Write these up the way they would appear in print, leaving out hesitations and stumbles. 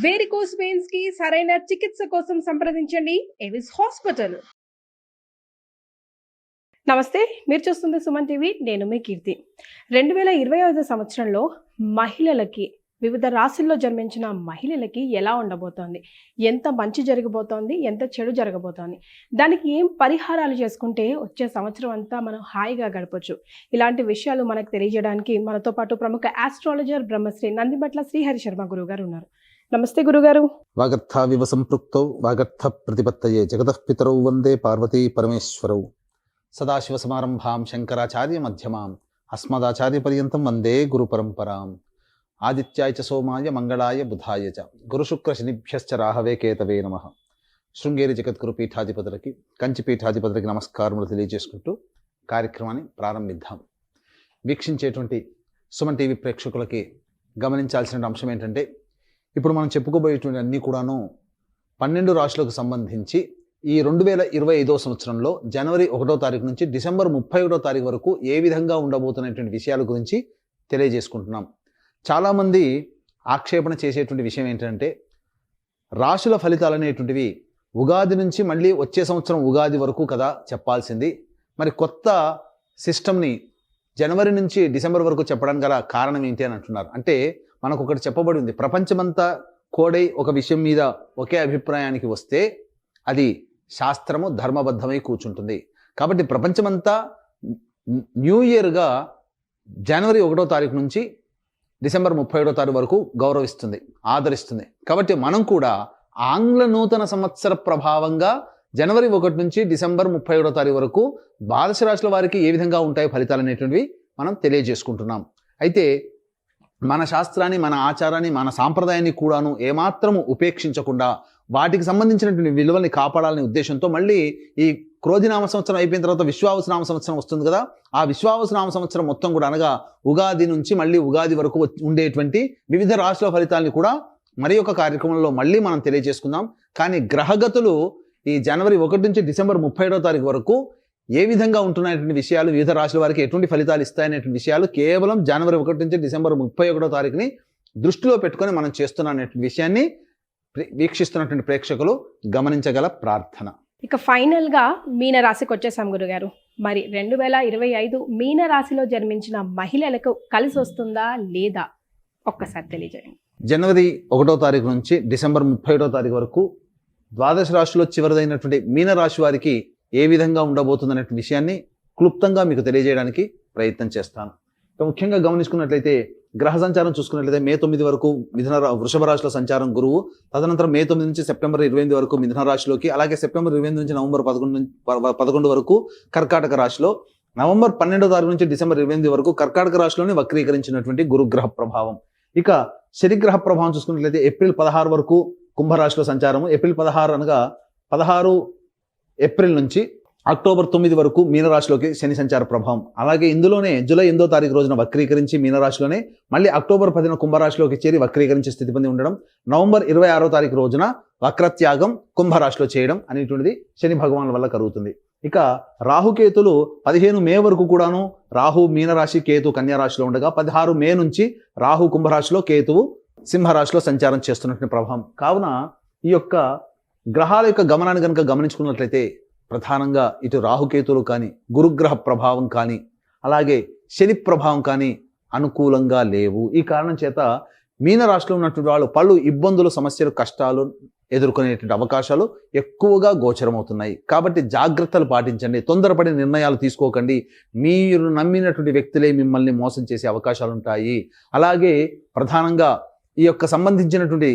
Varicose veins కి సరైన చికిత్స కోసం సంప్రదించండి ఎవిస్ హాస్పిటల్. నమస్తే, మీరు చూస్తుంది సుమన్ టీవీ. నేను మీ కీర్తి. 2025 సంవత్సరంలో మహిళలకి, వివిధ రాశుల్లో జన్మించిన మహిళలకి ఎలా ఉండబోతోంది, ఎంత మంచి జరగబోతోంది, ఎంత చెడు జరగబోతోంది, దానికి ఏం పరిహారాలు చేసుకుంటే వచ్చే సంవత్సరం అంతా మనం హాయిగా గడపచ్చు, ఇలాంటి విషయాలు మనకు తెలియజేయడానికి మనతో పాటు ప్రముఖ ఆస్ట్రాలజర్ బ్రహ్మశ్రీ నందిబట్ల శ్రీహరి శర్మ గురువు గారు ఉన్నారు. నమస్తే గురుగారు. వాగర్థావివ సంపృక్తౌ వాగర్థ ప్రతిపత్తయే జగతః పితరౌ వందే పార్వతీ పరమేశ్వరౌ. సదాశివ సమారంభాం శంకరాచార్య మధ్యమాం అస్మదాచార్య పర్యంతం వందే గురు పరంపరాం. ఆదిత్యాయ చ సోమాయ మంగళాయ బుధాయ చ గురుశుక్ర శనిభ్యశ్చ రాహవే కేతవే నమః. శృంగేరి జగద్గురు పీఠాధిపతులకి, కంచి పీఠాధిపతులకి నమస్కారములు తెలియజేసుకుంటూ కార్యక్రమాన్ని ప్రారంభిద్దాం. వీక్షించేటువంటి సుమన్ టీవీ ప్రేక్షకులకి గమనించాల్సిన అంశం ఏంటంటే, ఇప్పుడు మనం చెప్పుకోబోయేటువంటి అన్నీ కూడాను 12 రాశులకు సంబంధించి ఈ 2025 సంవత్సరంలో జనవరి 1వ తారీఖు నుంచి డిసెంబర్ 31వ తారీఖు వరకు ఏ విధంగా ఉండబోతున్నటువంటి విషయాల గురించి తెలియజేసుకుంటున్నాం. చాలామంది ఆక్షేపణ చేసేటువంటి విషయం ఏంటంటే, రాశుల ఫలితాలు అనేటువంటివి ఉగాది నుంచి మళ్ళీ వచ్చే సంవత్సరం ఉగాది వరకు కదా చెప్పాల్సింది, మరి కొత్త సిస్టమ్ని జనవరి నుంచి డిసెంబర్ వరకు చెప్పడానికి గల కారణం ఏంటి అని అంటున్నారు. అంటే మనకు ఒకటి చెప్పబడి ఉంది, ప్రపంచమంతా కోడై ఒక విషయం మీద ఒకే అభిప్రాయానికి వస్తే అది శాస్త్రము ధర్మబద్ధమై కూర్చుంటుంది. కాబట్టి ప్రపంచమంతా న్యూ ఇయర్గా జనవరి 1వ తారీఖు నుంచి డిసెంబర్ 31వ తారీఖు వరకు గౌరవిస్తుంది, ఆదరిస్తుంది. కాబట్టి మనం కూడా ఆంగ్ల నూతన సంవత్సర ప్రభావంగా జనవరి 1 నుంచి డిసెంబర్ 31వ తారీఖు వరకు ద్వాదశ రాశుల వారికి ఏ విధంగా ఉంటాయి ఫలితాలు అనేటువంటివి మనం తెలియజేసుకుంటున్నాం. అయితే మన శాస్త్రాన్ని, మన ఆచారాన్ని, మన సాంప్రదాయాన్ని కూడాను ఏమాత్రము ఉపేక్షించకుండా వాటికి సంబంధించినటువంటి విలువల్ని కాపాడాలనే ఉద్దేశంతో మళ్ళీ ఈ క్రోధినామ సంవత్సరం అయిపోయిన తర్వాత విశ్వావసునామ సంవత్సరం వస్తుంది కదా, ఆ విశ్వావసునామ సంవత్సరం మొత్తం కూడా అనగా ఉగాది నుంచి మళ్ళీ ఉగాది వరకు ఉండేటువంటి వివిధ రాశుల ఫలితాలని కూడా మరి ఒక కార్యక్రమంలో మళ్ళీ మనం తెలియజేసుకుందాం. కానీ గ్రహగతులు ఈ జనవరి 1 నుంచి డిసెంబర్ 31వ తారీఖు వరకు ఏ విధంగా ఉంటున్నటువంటి విషయాలు, వివిధ రాశుల వారికి ఎటువంటి ఫలితాలు ఇస్తాయనేటువంటి విషయాలు కేవలం జనవరి 1 నుంచి డిసెంబర్ 31వ తారీఖుని దృష్టిలో పెట్టుకొని మనం చేస్తున్నటువంటి విషయాన్ని వీక్షిస్తున్నటువంటి ప్రేక్షకులు గమనించగల ప్రార్థన. ఇక ఫైనల్ గా మీన రాశికి వచ్చేసాం గురుగారు. మరి 2025 మీన రాశిలో జన్మించిన మహిళలకు కలిసి వస్తుందా లేదా ఒక్కసారి తెలియజేయండి. జనవరి 1వ తారీఖు నుంచి డిసెంబర్ 31వ తారీఖు వరకు ద్వాదశ రాశిలో చివరిదైనటువంటి మీన రాశి వారికి ఏ విధంగా ఉండబోతుందనే విషయాన్ని క్లుప్తంగా మీకు తెలియజేయడానికి ప్రయత్నం చేస్తాను. ముఖ్యంగా గమనించుకున్నట్లయితే గ్రహ సంచారం చూసుకున్నట్లయితే మే 9 వరకు వృషభ రాశిలో సంచారం గురువు, తదనంతరం మే 9 నుంచి సెప్టెంబర్ 28 వరకు మిథున రాశిలోకి, అలాగే సెప్టెంబర్ 28 నుంచి నవంబర్ 11 వరకు కర్కాటక రాశిలో, నవంబర్ 12వ తారీఖు నుంచి డిసెంబర్ 28 వరకు కర్కాటక రాశిలోనే వక్రీకరించినటువంటి గురుగ్రహ ప్రభావం. ఇక శనిగ్రహ ప్రభావం చూసుకున్నట్లయితే ఏప్రిల్ 16 వరకు కుంభరాశిలో సంచారము, ఏప్రిల్ 16 అనగా 16 ఏప్రిల్ నుంచి అక్టోబర్ 9 వరకు మీనరాశిలోకి శని సంచార ప్రభావం. అలాగే ఇందులోనే జూలై 8వ తారీఖు రోజున వక్రీకరించి మీనరాశిలోనే మళ్ళీ అక్టోబర్ 10న కుంభరాశిలోకి చేరి వక్రీకరించే స్థితి పొంది ఉండడం, నవంబర్ 26వ తారీఖు రోజున వక్రత్యాగం కుంభరాశిలో చేయడం అనేటువంటిది శని భగవాన్ వల్ల కలుగుతుంది. ఇక రాహుకేతులు 15 మే వరకు కూడాను రాహు మీనరాశి, కేతు కన్యారాశిలో ఉండగా 16 మే నుంచి రాహు కుంభరాశిలో, కేతువు సింహరాశిలో సంచారం చేస్తున్నటువంటి ప్రభావం. కావున ఈ యొక్క గ్రహాల యొక్క గమనాన్ని కనుక గమనించుకున్నట్లయితే ప్రధానంగా ఇటు రాహుకేతులు కానీ, గురుగ్రహ ప్రభావం కానీ, అలాగే శని ప్రభావం కానీ అనుకూలంగా లేవు. ఈ కారణం చేత మీనరాశిలో ఉన్నటువంటి వాళ్ళు పలు ఇబ్బందులు, సమస్యలు, కష్టాలు ఎదుర్కొనేటువంటి అవకాశాలు ఎక్కువగా గోచరమవుతున్నాయి. కాబట్టి జాగ్రత్తలు పాటించండి, తొందరపడి నిర్ణయాలు తీసుకోకండి. మీరు నమ్మినటువంటి వ్యక్తులే మిమ్మల్ని మోసం చేసే అవకాశాలు ఉంటాయి. అలాగే ప్రధానంగా ఈ యొక్క సంబంధించినటువంటి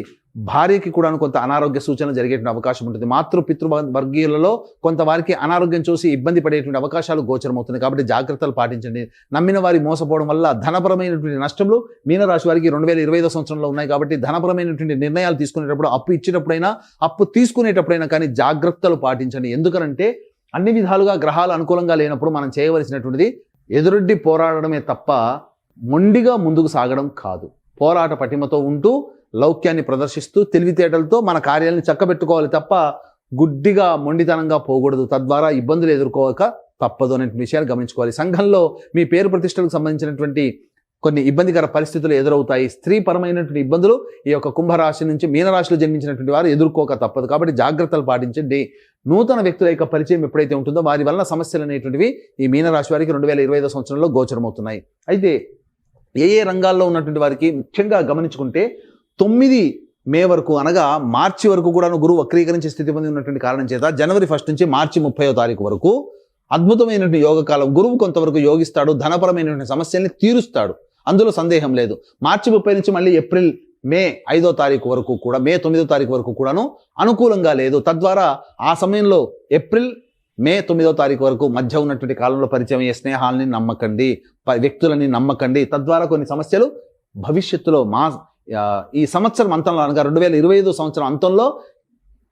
భార్యకి కూడా కొంత అనారోగ్య సూచనలు జరిగేటువంటి అవకాశం ఉంటుంది. పితృ వర్గీయులలో కొంతవారికి అనారోగ్యం చూసి ఇబ్బంది పడేటువంటి అవకాశాలు గోచరమవుతున్నాయి. కాబట్టి జాగ్రత్తలు పాటించండి. నమ్మిన వారి మోసపోవడం వల్ల ధనపరమైనటువంటి నష్టములు మీనరాశి వారికి 2025 సంవత్సరంలో ఉన్నాయి. కాబట్టి ధనపరమైనటువంటి నిర్ణయాలు తీసుకునేటప్పుడు, అప్పు ఇచ్చేటప్పుడైనా, అప్పు తీసుకునేటప్పుడైనా కానీ జాగ్రత్తలు పాటించండి. ఎందుకనంటే అన్ని విధాలుగా గ్రహాలు అనుకూలంగా లేనప్పుడు మనం చేయవలసినటువంటిది ఎదురొడ్డి పోరాడమే తప్ప మొండిగా ముందుకు సాగడం కాదు. పోరాట పటిమతో ఉంటూ లౌక్యాన్ని ప్రదర్శిస్తూ తెలివితేటలతో మన కార్యాలను చక్కబెట్టుకోవాలి తప్ప గుడ్డిగా మొండితనంగా పోకూడదు. తద్వారా ఇబ్బందులు ఎదుర్కోక తప్పదు అనే విషయాలు గమనించుకోవాలి. సంఘంలో మీ పేరు ప్రతిష్టలకు సంబంధించినటువంటి కొన్ని ఇబ్బందికర పరిస్థితులు ఎదురవుతాయి. స్త్రీపరమైనటువంటి ఇబ్బందులు ఈ యొక్క కుంభరాశి నుంచి మీనరాశిలో జన్మించినటువంటి వారు ఎదుర్కోక తప్పదు. కాబట్టి జాగ్రత్తలు పాటించండి. నూతన వ్యక్తుల యొక్క పరిచయం ఎప్పుడైతే ఉంటుందో వారి వల్ల సమస్యలు అనేటువంటివి ఈ మీనరాశి వారికి 2025 సంవత్సరంలో గోచరమవుతున్నాయి. అయితే ఏ రంగాల్లో ఉన్నటువంటి వారికి ముఖ్యంగా గమనించుకుంటే 9 మే వరకు అనగా మార్చి వరకు కూడా గురువు వక్రీకరించే స్థితి పొంది ఉన్నటువంటి కారణం చేత జనవరి 1 నుంచి మార్చి 30వ తారీఖు వరకు అద్భుతమైనటువంటి యోగకాలం. గురువు కొంతవరకు యోగిస్తాడు, ధనపరమైనటువంటి సమస్యల్ని తీరుస్తాడు, అందులో సందేహం లేదు. మార్చి 30 నుంచి మళ్ళీ ఏప్రిల్ మే 5వ తారీఖు వరకు కూడా, మే 9వ తారీఖు వరకు కూడాను అనుకూలంగా లేదు. తద్వారా ఆ సమయంలో ఏప్రిల్ మే 9వ తారీఖు వరకు మధ్య ఉన్నటువంటి కాలంలో పరిచయం అయ్యే స్నేహాలని నమ్మకండి, వ్యక్తులని నమ్మకండి. తద్వారా కొన్ని సమస్యలు భవిష్యత్తులో ఈ సంవత్సరం అంతంలో అనగా 2025 సంవత్సరం అంతంలో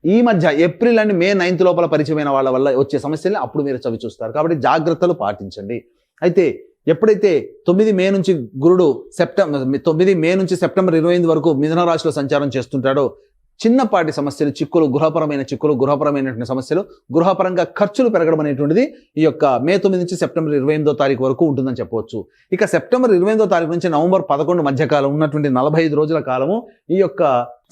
ఈ మధ్య ఏప్రిల్ అండ్ మే 9th లోపల పరిచయమైన వాళ్ళ వల్ల వచ్చే సమస్యల్ని అప్పుడు మీరు చవి చూస్తారు. కాబట్టి జాగ్రత్తలు పాటించండి. అయితే ఎప్పుడైతే 9 మే నుంచి గురుడు 9 మే నుంచి సెప్టెంబర్ 25 వరకు మిథున రాశిలో సంచారం చేస్తుంటాడో చిన్నపాటి సమస్యలు, చిక్కులు, గృహపరమైన చిక్కులు, గృహపరమైనటువంటి సమస్యలు, గృహపరంగా ఖర్చులు పెరగడం అనేటువంటిది ఈ యొక్క మే 9 నుంచి సెప్టెంబర్ 28వ తారీఖు వరకు ఉంటుందని చెప్పవచ్చు. ఇక సెప్టెంబర్ 28వ తారీఖు నుంచి నవంబర్ 11 మధ్యకాలం ఉన్నటువంటి 45 రోజుల కాలము ఈ యొక్క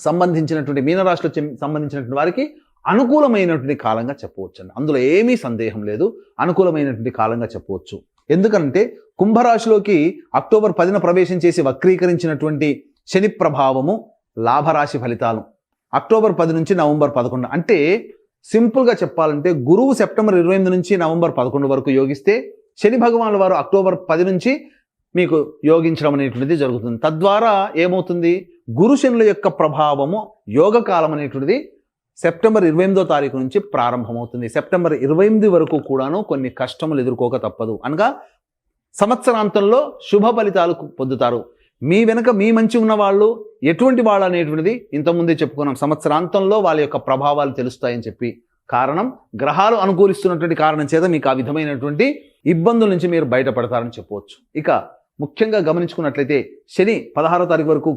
సంబంధించినటువంటి మీనరాశిలో సంబంధించినటువంటి వారికి అనుకూలమైనటువంటి కాలంగా చెప్పవచ్చు అండి. అందులో ఏమీ సందేహం లేదు, అనుకూలమైనటువంటి కాలంగా చెప్పవచ్చు. ఎందుకంటే కుంభరాశిలోకి అక్టోబర్ 10న ప్రవేశం చేసి వక్రీకరించినటువంటి శని ప్రభావము లాభరాశి ఫలితాలు అక్టోబర్ 10 నుంచి నవంబర్ 11. అంటే సింపుల్గా చెప్పాలంటే గురువు సెప్టెంబర్ 28 నుంచి నవంబర్ 11 వరకు యోగిస్తే శని భగవానుల వారు అక్టోబర్ 10 నుంచి మీకు యోగించడం అనేటువంటిది జరుగుతుంది. తద్వారా ఏమవుతుంది, గురు శనుల యొక్క ప్రభావము యోగకాలం అనేటువంటిది సెప్టెంబర్ 28వ తారీఖు నుంచి ప్రారంభమవుతుంది. సెప్టెంబర్ 28 వరకు కూడాను కొన్ని కష్టములు ఎదుర్కోక తప్పదు. అనగా సంవత్సరాంతంలో శుభ ఫలితాలు పొందుతారు. మీ వెనక మీ మంచి ఉన్న వాళ్ళు ఎటువంటి వాళ్ళు అనేటువంటిది ఇంతకుముందే చెప్పుకున్నాం. సంవత్సరాంతంలో వాళ్ళ యొక్క ప్రభావాలు తెలుస్తాయని చెప్పి, కారణం గ్రహాలు అనుకూలిస్తున్నటువంటి కారణం చేత మీకు ఆ విధమైనటువంటి ఇబ్బందుల నుంచి మీరు బయటపడతారని చెప్పవచ్చు. ఇక ముఖ్యంగా గమనించుకున్నట్లయితే శని 16వ తారీఖు వరకు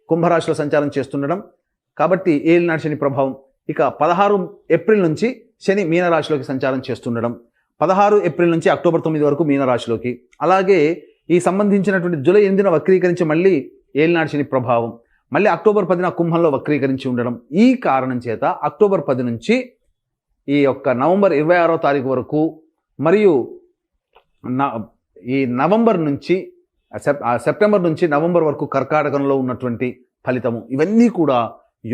కుంభరాశిలో సంచారం చేస్తుండడం కాబట్టి ఏలినాటి శని ప్రభావం. ఇక 16 ఏప్రిల్ నుంచి శని మీనరాశిలోకి సంచారం చేస్తుండడం, 16 ఏప్రిల్ నుంచి అక్టోబర్ 9 వరకు మీనరాశిలోకి, అలాగే ఈ సంబంధించినటువంటి జూలై 8న వక్రీకరించి మళ్ళీ ఏలినాటి శని ప్రభావం, మళ్ళీ అక్టోబర్ 10న కుంభంలో వక్రీకరించి ఉండడం. ఈ కారణం చేత అక్టోబర్ 10 నుంచి ఈ యొక్క నవంబర్ 26వ తారీఖు వరకు మరియు ఈ నవంబర్ నుంచి సెప్టెంబర్ నుంచి నవంబర్ వరకు కర్కాటకంలో ఉన్నటువంటి ఫలితము ఇవన్నీ కూడా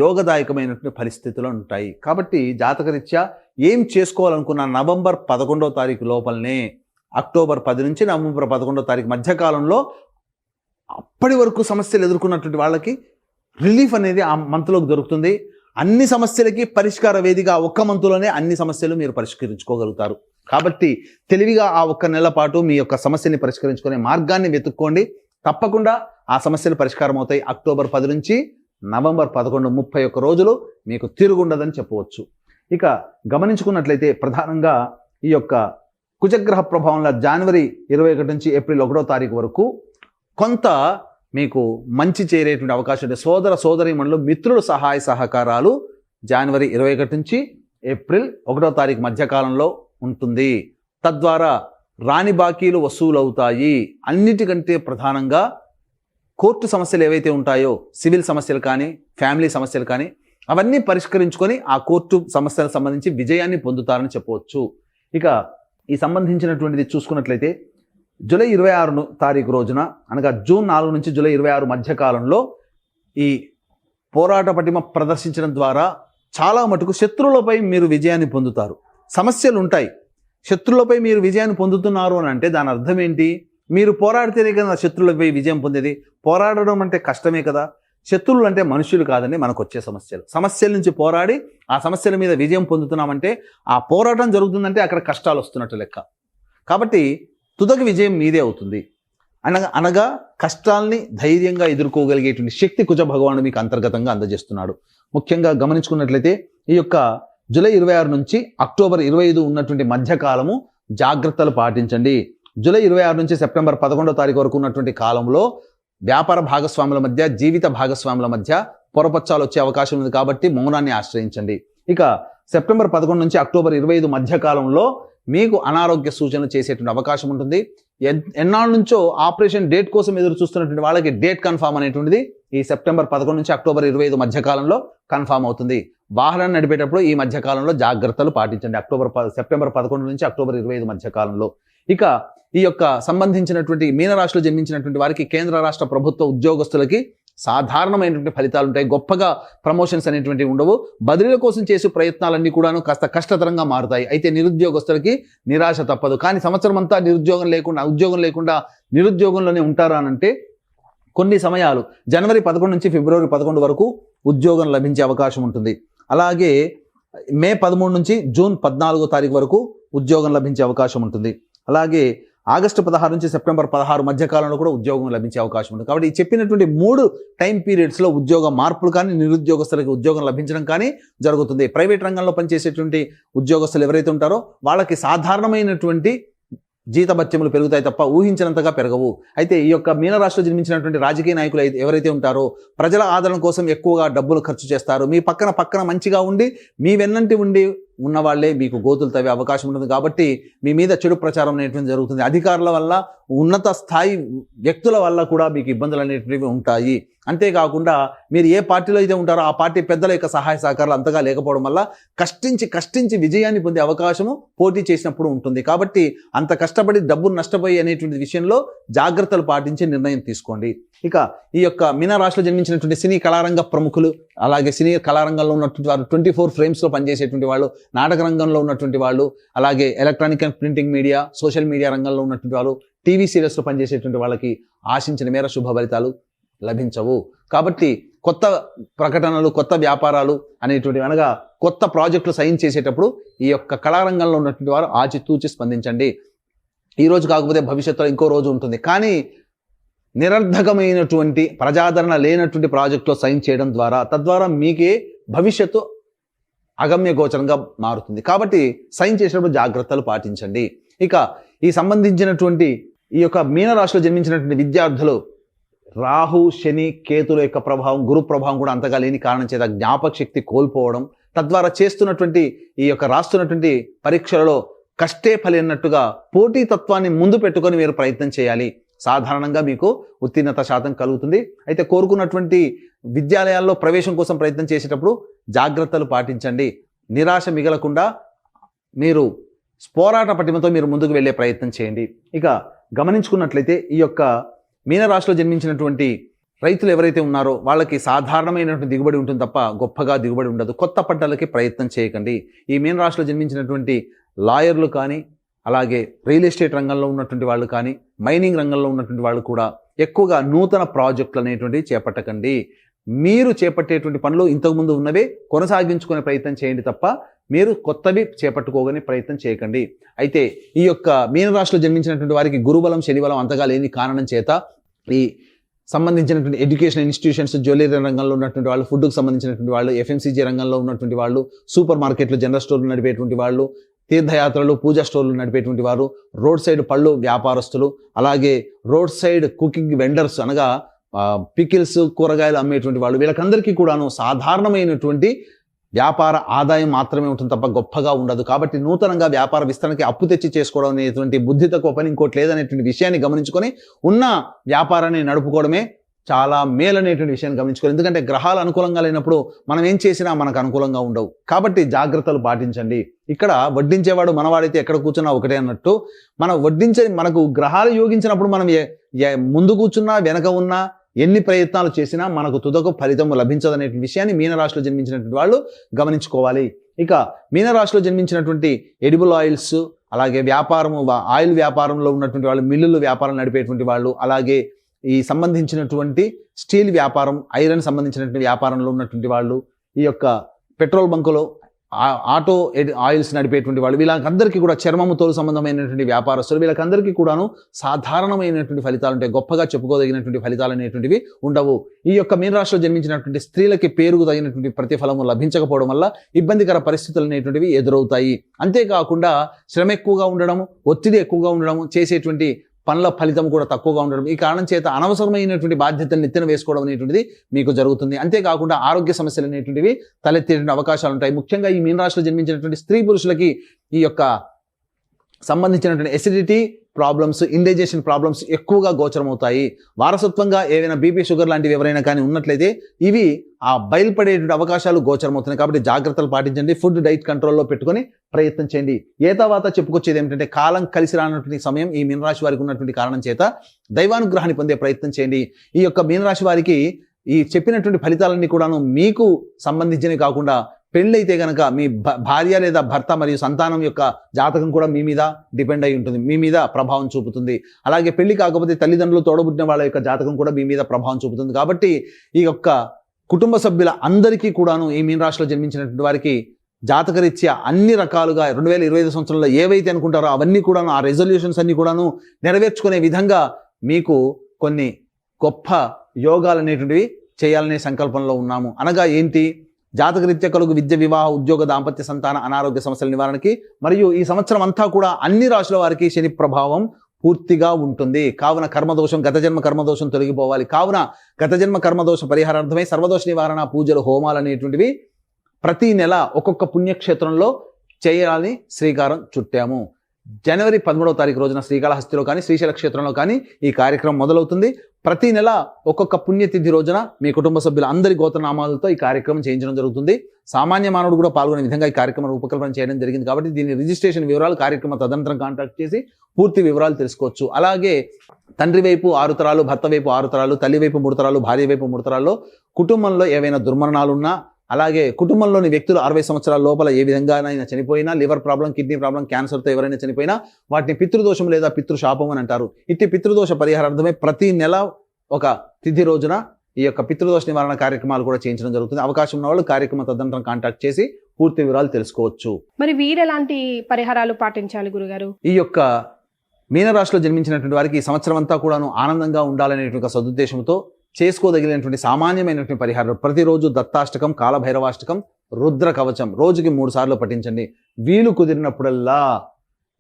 యోగదాయకమైనటువంటి పరిస్థితులు ఉంటాయి. కాబట్టి జాతకరీత్యా ఏం చేసుకోవాలనుకున్న నవంబర్ 11వ తారీఖు లోపలనే అక్టోబర్ 10 నుంచి నవంబర్ 11వ తారీఖు మధ్యకాలంలో అప్పటి వరకు సమస్యలు ఎదుర్కొన్నటువంటి వాళ్ళకి రిలీఫ్ అనేది ఆ మంత్లోకి దొరుకుతుంది. అన్ని సమస్యలకి పరిష్కార వేదిక ఒక్క మంత్లోనే అన్ని సమస్యలు మీరు పరిష్కరించుకోగలుగుతారు. కాబట్టి తెలివిగా ఆ ఒక్క నెల పాటు మీ యొక్క సమస్యని పరిష్కరించుకునే మార్గాన్ని వెతుక్కోండి. తప్పకుండా ఆ సమస్యలు పరిష్కారం అవుతాయి. అక్టోబర్ 10 నుంచి నవంబర్ 11 31 రోజులు మీకు తిరుగుండదని చెప్పవచ్చు. ఇక గమనించుకున్నట్లయితే ప్రధానంగా ఈ యొక్క కుజగ్రహ ప్రభావంలో జనవరి 21 నుంచి ఏప్రిల్ 1వ తారీఖు వరకు కొంత మీకు మంచి చేరేటువంటి అవకాశం ఉంది. సోదర సోదరీమణులు మిత్రుల సహాయ సహకారాలు జనవరి 21 నుంచి ఏప్రిల్ 1వ తారీఖు మధ్యకాలంలో ఉంటుంది. తద్వారా రాని బాకీలు వసూలవుతాయి. అన్నిటికంటే ప్రధానంగా కోర్టు సమస్యలు ఏవైతే ఉంటాయో, సివిల్ సమస్యలు కానీ ఫ్యామిలీ సమస్యలు కానీ అవన్నీ పరిష్కరించుకొని ఆ కోర్టు సమస్యలకు సంబంధించి విజయాన్ని పొందుతారని చెప్పవచ్చు. ఇక ఈ సంబంధించినటువంటిది చూసుకున్నట్లయితే జూలై 26 తారీఖు రోజున అనగా జూన్ 4 నుంచి జూలై 26 మధ్యకాలంలో ఈ పోరాట పటిమ ప్రదర్శించడం ద్వారా చాలా మటుకు శత్రువులపై మీరు విజయాన్ని పొందుతారు. సమస్యలు ఉంటాయి, శత్రువులపై మీరు విజయాన్ని పొందుతున్నారు అని అంటే దాని అర్థం ఏంటి? మీరు పోరాడితేనే కదా శత్రువులపై విజయం పొందేది. పోరాడడం అంటే కష్టమే కదా. శత్రువులు అంటే మనుషులు కాదండి, మనకు వచ్చే సమస్యల నుంచి పోరాడి ఆ సమస్యల మీద విజయం పొందుతున్నామంటే ఆ పోరాటం జరుగుతుందంటే అక్కడ కష్టాలు వస్తున్నట్టు లెక్క. కాబట్టి తుదకు విజయం మీదే అవుతుంది. అనగా కష్టాల్ని ధైర్యంగా ఎదుర్కోగలిగేటువంటి శక్తి కుజ భగవానుడు మీకు అంతర్గతంగా అందజేస్తున్నాడు. ముఖ్యంగా గమనించుకున్నట్లయితే ఈ యొక్క జూలై 26 నుంచి అక్టోబర్ 25 ఉన్నటువంటి మధ్యకాలము జాగ్రత్తలు పాటించండి. జూలై 26 నుంచి సెప్టెంబర్ 11వ తారీఖు వరకు ఉన్నటువంటి కాలంలో వ్యాపార భాగస్వాముల మధ్య, జీవిత భాగస్వాముల మధ్య పొరపచ్చాలు వచ్చే అవకాశం ఉంది. కాబట్టి మౌనాన్ని ఆశ్రయించండి. ఇక సెప్టెంబర్ 11 నుంచి అక్టోబర్ 25 మధ్యకాలంలో మీకు అనారోగ్య సూచనలు చేసేటువంటి అవకాశం ఉంటుంది. ఎన్నాళ్ళ నుంచో ఆపరేషన్ డేట్ కోసం ఎదురు చూస్తున్నటువంటి వాళ్ళకి డేట్ కన్ఫామ్ అనేటువంటిది ఈ సెప్టెంబర్ 11 నుంచి అక్టోబర్ 25 మధ్య కాలంలో కన్ఫామ్ అవుతుంది. వాహనాన్ని నడిపేటప్పుడు ఈ మధ్య కాలంలో జాగ్రత్తలు పాటించండి. సెప్టెంబర్ 11 నుంచి అక్టోబర్ 25 మధ్య కాలంలో. ఇక ఈ యొక్క సంబంధించినటువంటి మీనరాశిలో జన్మించినటువంటి వారికి కేంద్ర రాష్ట్ర ప్రభుత్వ ఉద్యోగస్తులకి సాధారణమైనటువంటి ఫలితాలు ఉంటాయి. గొప్పగా ప్రమోషన్స్ అనేటువంటివి ఉండవు. బదిలీల కోసం చేసే ప్రయత్నాలన్నీ కూడాను కాస్త కష్టతరంగా మారుతాయి. అయితే నిరుద్యోగస్తులకి నిరాశ తప్పదు. కానీ సంవత్సరం అంతా ఉద్యోగం లేకుండా నిరుద్యోగంలోనే ఉంటారా అనంటే కొన్ని సమయాలు జనవరి 11 నుంచి ఫిబ్రవరి 11 వరకు ఉద్యోగం లభించే అవకాశం ఉంటుంది. అలాగే మే 13 నుంచి జూన్ 14 తారీఖు వరకు ఉద్యోగం లభించే అవకాశం ఉంటుంది. అలాగే ఆగస్టు 16 నుంచి సెప్టెంబర్ 16 మధ్య కాలంలో కూడా ఉద్యోగం లభించే అవకాశం ఉంటుంది. కాబట్టి ఈ చెప్పినటువంటి 3 టైం పీరియడ్స్లో ఉద్యోగ మార్పులు కానీ నిరుద్యోగస్తులకి ఉద్యోగం లభించడం కానీ జరుగుతుంది. ప్రైవేట్ రంగంలో పనిచేసేటువంటి ఉద్యోగస్తులు ఎవరైతే ఉంటారో వాళ్ళకి సాధారణమైనటువంటి జీతభత్యములు పెరుగుతాయి తప్ప ఊహించినంతగా పెరగవు. అయితే ఈ యొక్క మీనరాశిలో జన్మించినటువంటి రాజకీయ నాయకులు ఎవరైతే ఉంటారో ప్రజల ఆదరణ కోసం ఎక్కువగా డబ్బులు ఖర్చు చేస్తారు. మీ పక్కన మంచిగా ఉండి మీ వెన్నంటి ఉండి ఉన్న వాళ్ళే మీకు గోతులు తవ్వే అవకాశం ఉంటుంది. కాబట్టి మీ మీద చెడు ప్రచారం అనేటువంటి జరుగుతుంది. అధికారుల వల్ల ఉన్నత స్థాయి వ్యక్తుల వల్ల కూడా మీకు ఇబ్బందులు అనేటువంటివి ఉంటాయి. అంతేకాకుండా మీరు ఏ పార్టీలో అయితే ఉంటారో ఆ పార్టీ పెద్దల యొక్క సహాయ సహకారాలు అంతగా లేకపోవడం వల్ల కష్టించి విజయాన్ని పొందే అవకాశము పోటీ చేసినప్పుడు ఉంటుంది. కాబట్టి అంత కష్టపడి డబ్బును నష్టపోయి అనేటువంటి విషయంలో జాగ్రత్తలు పాటించి నిర్ణయం తీసుకోండి. ఇక ఈ యొక్క మీనరాశిలో జన్మించినటువంటి సినీ కళారంగ ప్రముఖులు, అలాగే సినీ కళారంగంలో ఉన్నటువంటి వారు, 24 ఫ్రేమ్స్లో పనిచేసేటువంటి వాళ్ళు, నాటక రంగంలో ఉన్నటువంటి వాళ్ళు, అలాగే electronic and printing media, social media రంగంలో ఉన్నటువంటి వాళ్ళు, టీవీ సీరియల్స్లో పనిచేసేటువంటి వాళ్ళకి ఆశించిన మేర శుభ ఫలితాలు లభించవు. కాబట్టి కొత్త ప్రకటనలు, కొత్త వ్యాపారాలు అనేటువంటి అనగా కొత్త ప్రాజెక్టులు సైన్ చేసేటప్పుడు ఈ యొక్క కళారంగంలో ఉన్నటువంటి వారు ఆచితూచి స్పందించండి. ఈ రోజు కాకపోతే భవిష్యత్తులో ఇంకో రోజు ఉంటుంది. కానీ నిరర్ధకమైనటువంటి ప్రజాదరణ లేనటువంటి ప్రాజెక్టులో సైన్ చేయడం ద్వారా తద్వారా మీకే భవిష్యత్తు అగమ్య గోచరంగా మారుతుంది. కాబట్టి సైన్ చేసేటప్పుడు జాగ్రత్తలు పాటించండి. ఇక ఈ సంబంధించినటువంటి ఈ యొక్క మీనరాశిలో జన్మించినటువంటి విద్యార్థులు రాహు, శని, కేతుల యొక్క ప్రభావం, గురు ప్రభావం కూడా అంతగా లేని కారణం చేత జ్ఞాపక శక్తి కోల్పోవడం, తద్వారా చేస్తున్నటువంటి ఈ యొక్క రాస్తున్నటువంటి పరీక్షలలో కష్టే ఫలినట్టుగా పోటీతత్వాన్ని ముందు పెట్టుకొని మీరు ప్రయత్నం చేయాలి. సాధారణంగా మీకు ఉత్తీర్ణత శాతం కలుగుతుంది. అయితే కోరుకున్నటువంటి విద్యాలయాల్లో ప్రవేశం కోసం ప్రయత్నం చేసేటప్పుడు జాగ్రత్తలు పాటించండి. నిరాశ మిగలకుండా మీరు పోరాట పటిమతో మీరు ముందుకు వెళ్ళే ప్రయత్నం చేయండి. ఇక గమనించుకున్నట్లయితే ఈ యొక్క మీనరాశిలో జన్మించినటువంటి రైతులు ఎవరైతే ఉన్నారో వాళ్ళకి సాధారణమైనటువంటి దిగుబడి ఉంటుంది తప్ప గొప్పగా దిగుబడి ఉండదు. కొత్త పంటలకి ప్రయత్నం చేయకండి. ఈ మీనరాశిలో జన్మించినటువంటి లాయర్లు కానీ, అలాగే రియల్ ఎస్టేట్ రంగంలో ఉన్నటువంటి వాళ్ళు కానీ, మైనింగ్ రంగంలో ఉన్నటువంటి వాళ్ళు కూడా ఎక్కువగా నూతన ప్రాజెక్టులు అనేటువంటివి చేపట్టకండి. మీరు చేపట్టేటువంటి పనులు ఇంతకుముందు ఉన్నవే కొనసాగించుకునే ప్రయత్నం చేయండి తప్ప మీరు కొత్తవి చేపట్టుకోగానే ప్రయత్నం చేయకండి. అయితే ఈ యొక్క మీనరాశిలో జన్మించినటువంటి వారికి గురుబలం, శనిబలం అంతగా లేని కారణం చేత ఈ సంబంధించినటువంటి ఎడ్యుకేషన్ ఇన్స్టిట్యూషన్స్, జ్యువెలరీ రంగంలో ఉన్నటువంటి వాళ్ళు, ఫుడ్కు సంబంధించినటువంటి వాళ్ళు, ఎఫ్ఎంసీజీ రంగంలో ఉన్నటువంటి వాళ్ళు, సూపర్ మార్కెట్లు, జనరల్ స్టోర్లు నడిపేటువంటి వాళ్ళు, తీర్థయాత్రలు, పూజా స్టోర్లు నడిపేటువంటి వారు, రోడ్ సైడ్ పళ్ళు వ్యాపారస్తులు, అలాగే రోడ్ సైడ్ కుకింగ్ వెండర్స్ అనగా పికిల్స్, కూరగాయలు అమ్మేటువంటి వాళ్ళు, వీళ్ళకందరికీ కూడాను సాధారణమైనటువంటి వ్యాపార ఆదాయం మాత్రమే ఉంటుంది తప్ప గొప్పగా ఉండదు. కాబట్టి నూతనంగా వ్యాపార విస్తరణకి అప్పు తెచ్చి చేసుకోవడం అనేటువంటి బుద్ధి తక్కువ పని ఇంకోటి లేదనేటువంటి విషయాన్ని గమనించుకొని ఉన్న వ్యాపారాన్ని నడుపుకోవడమే చాలా మేలనేటువంటి విషయాన్ని గమనించుకోవాలి. ఎందుకంటే గ్రహాలు అనుకూలంగా లేనప్పుడు మనం ఏం చేసినా మనకు అనుకూలంగా ఉండవు. కాబట్టి జాగ్రత్తలు పాటించండి. ఇక్కడ వడ్డించేవాడు మనవాడైతే ఎక్కడ కూర్చున్నా ఒకటే అన్నట్టు మనకు గ్రహాలు యోగించినప్పుడు మనం ముందు కూర్చున్నా వెనక ఉన్నా ఎన్ని ప్రయత్నాలు చేసినా మనకు తుదకు ఫలితం లభించదనే విషయాన్ని మీనరాశిలో జన్మించినటువంటి వాళ్ళు గమనించుకోవాలి. ఇక మీనరాశిలో జన్మించినటువంటి ఎడిబుల్ ఆయిల్స్, అలాగే ఆయిల్ వ్యాపారంలో ఉన్నటువంటి వాళ్ళు, మిల్లులు వ్యాపారం నడిపేటువంటి వాళ్ళు, అలాగే ఈ సంబంధించినటువంటి స్టీల్ వ్యాపారం, ఐరన్ సంబంధించినటువంటి వ్యాపారంలో ఉన్నటువంటి వాళ్ళు, ఈ యొక్క పెట్రోల్ బంకులో ఆటో ఆయిల్స్ నడిపేటువంటి వాళ్ళు, వీళ్ళకందరికీ కూడా చర్మముతో సంబంధమైనటువంటి వ్యాపారస్తులు, వీళ్ళకందరికీ కూడాను సాధారణమైనటువంటి ఫలితాలు ఉంటాయి. గొప్పగా చెప్పుకోదగినటువంటి ఫలితాలు అనేటువంటివి ఉండవు. ఈ యొక్క మీనరాశిలో జన్మించినటువంటి స్త్రీలకి పేరుకు తగినటువంటి ప్రతిఫలము లభించకపోవడం వల్ల ఇబ్బందికర పరిస్థితులు అనేటువంటివి ఎదురవుతాయి. అంతేకాకుండా శ్రమ ఎక్కువగా ఉండడము, ఒత్తిడి ఎక్కువగా ఉండడము, చేసేటువంటి పనుల ఫలితం కూడా తక్కువగా ఉండడం, ఈ కారణం చేత అనవసరమైనటువంటి బాధ్యతలను ఎత్తిన వేసుకోవడం అనేటువంటిది మీకు జరుగుతుంది. అంతేకాకుండా ఆరోగ్య సమస్యలు అనేటువంటివి తలెత్తేటువంటి అవకాశాలు ఉంటాయి. ముఖ్యంగా ఈ మీనరాశిలో జన్మించినటువంటి స్త్రీ పురుషులకి ఈ యొక్క సంబంధించినటువంటి ఎసిడిటీ ప్రాబ్లమ్స్, ఇండైజెషన్ ప్రాబ్లమ్స్ ఎక్కువగా గోచరమవుతాయి. వారసత్వంగా ఏవైనా బీపీ, షుగర్ లాంటివి ఎవరైనా కానీ ఉన్నట్లయితే ఇవి ఆ బయలుపడేటువంటి అవకాశాలు గోచరమవుతున్నాయి. కాబట్టి జాగ్రత్తలు పాటించండి. ఫుడ్ డైట్ కంట్రోల్లో పెట్టుకొని ప్రయత్నం చేయండి. ఏ తర్వాత చెప్పుకొచ్చేది ఏమిటంటే, కాలం కలిసి రానటువంటి సమయం ఈ మీనరాశి వారికి ఉన్నటువంటి కారణం చేత దైవానుగ్రహాన్ని పొందే ప్రయత్నం చేయండి. ఈ యొక్క మీనరాశి వారికి ఈ చెప్పినటువంటి ఫలితాలన్నీ కూడాను మీకు సంబంధించినవి కాకుండా, పెళ్ళైతే గనక మీ భార్య లేదా భర్త మరియు సంతానం యొక్క జాతకం కూడా మీ మీద డిపెండ్ అయి ఉంటుంది, మీ మీద ప్రభావం చూపుతుంది. అలాగే పెళ్లి కాకపోతే తల్లిదండ్రులు, తోడబుట్టిన వాళ్ళ యొక్క జాతకం కూడా మీ మీద ప్రభావం చూపుతుంది. కాబట్టి ఈ యొక్క కుటుంబ సభ్యుల అందరికీ కూడాను ఈ మీనరాశిలో జన్మించినటువంటి వారికి జాతకరీత్యా అన్ని రకాలుగా 2025 సంవత్సరంలో ఏవైతే అనుకుంటారో అవన్నీ కూడాను, ఆ రెజల్యూషన్స్ అన్ని కూడాను నెరవేర్చుకునే విధంగా మీకు కొన్ని గొప్ప యోగాలు అనేటువంటివి చేయాలనే సంకల్పంలో ఉన్నాము. అనగా ఏంటి? జాతకరీత్యా కలుగు విద్య, వివాహ, ఉద్యోగ, దాంపత్య, సంతాన, అనారోగ్య సమస్యల నివారణకి మరియు ఈ సంవత్సరం అంతా కూడా అన్ని రాశుల వారికి శని ప్రభావం పూర్తిగా ఉంటుంది. కావున కర్మదోషం, గత జన్మ కర్మదోషం తొలగిపోవాలి. కావున గత జన్మ కర్మదోష పరిహారార్థమై సర్వదోష నివారణ పూజలు, హోమాలు అనేటువంటివి ప్రతి నెల ఒక్కొక్క పుణ్యక్షేత్రంలో చేయాలని శ్రీకారం చుట్టాము. జనవరి 13వ తారీఖు రోజున శ్రీకాళహస్తిలో కానీ, శ్రీశైల క్షేత్రంలో కానీ ఈ కార్యక్రమం మొదలవుతుంది. ప్రతి నెల ఒక్కొక్క పుణ్యతిథి రోజున మీ కుటుంబ సభ్యుల అందరి గోత్రనామాలతో ఈ కార్యక్రమం చేయించడం జరుగుతుంది. సామాన్య మానవుడు కూడా పాల్గొనే విధంగా ఈ కార్యక్రమం రూపకల్పన చేయడం జరిగింది. కాబట్టి దీని రిజిస్ట్రేషన్ వివరాలు కార్యక్రమ తదనంతరం కాంటాక్ట్ చేసి పూర్తి వివరాలు తెలుసుకోవచ్చు. అలాగే తండ్రి వైపు 6 తరాలు, భర్త వైపు 6 తరాలు, తల్లి వైపు 3 తరాలు, భార్య వైపు 3 తరాల్లో కుటుంబంలో ఏవైనా దుర్మరణాలున్నా, అలాగే కుటుంబంలోని వ్యక్తులు 60 సంవత్సరాల లోపల ఏ విధంగానైనా చనిపోయినా, లివర్ ప్రాబ్లం, కిడ్నీ ప్రాబ్లం, క్యాన్సర్తో ఎవరైనా చనిపోయినా వాటిని పితృదోషం లేదా పితృశాపం అని అంటారు. ఇట్టి పితృదోష పరిహారార్థమే ప్రతి నెల ఒక తిథి రోజున ఈ యొక్క పితృదోష నివారణ కార్యక్రమాలు కూడా చేయించడం జరుగుతుంది. అవకాశం ఉన్న వాళ్ళు కార్యక్రమ తదనంతరం కాంటాక్ట్ చేసి పూర్తి వివరాలు తెలుసుకోవచ్చు. మరి వీరు ఎలాంటి పరిహారాలు పాటించాలి గురుగారు? ఈ యొక్క మీనరాశిలో జన్మించినటువంటి వారికి ఈ సంవత్సరం అంతా కూడాను ఆనందంగా ఉండాలనేటువంటి సదుద్దేశంతో చేసుకోదగినటువంటి సామాన్యమైనటువంటి పరిహారాలు. ప్రతిరోజు దత్తాష్టకం, కాలభైరవాష్టకం, రుద్ర కవచం రోజుకి 3 సార్లు పఠించండి. వీలు కుదిరినప్పుడల్లా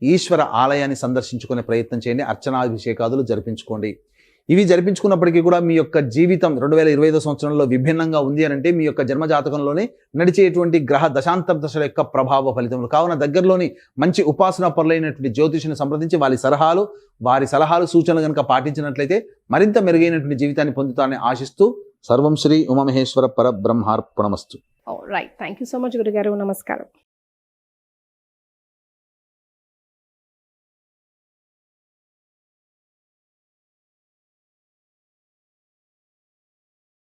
ఈశ్వర ఆలయాన్ని సందర్శించుకునే ప్రయత్నం చేయండి. అర్చనాభిషేకాదులు జరిపించుకోండి. ఇవి జరిపించుకున్నప్పటికీ కూడా మీ యొక్క జీవితం 2025 సంవత్సరంలో విభిన్నంగా ఉంది అని అంటే మీ యొక్క జన్మజాతకంలోనే నడిచేటువంటి గ్రహ దశాంతర దశల యొక్క ప్రభావ ఫలితములు. కావున దగ్గరలోని మంచి ఉపాసనా పరులైనటువంటి జ్యోతిషుని సంప్రదించి వారి సలహాలు సూచనలు కనుక పాటించినట్లయితే మరింత మెరుగైనటువంటి జీవితాన్ని పొందుతారని ఆశిస్తూ సర్వం శ్రీ ఉమామహేశ్వర పరబ్రహ్మార్పణమస్తు. Right, thank you so much గురుగారు. నమస్కారం.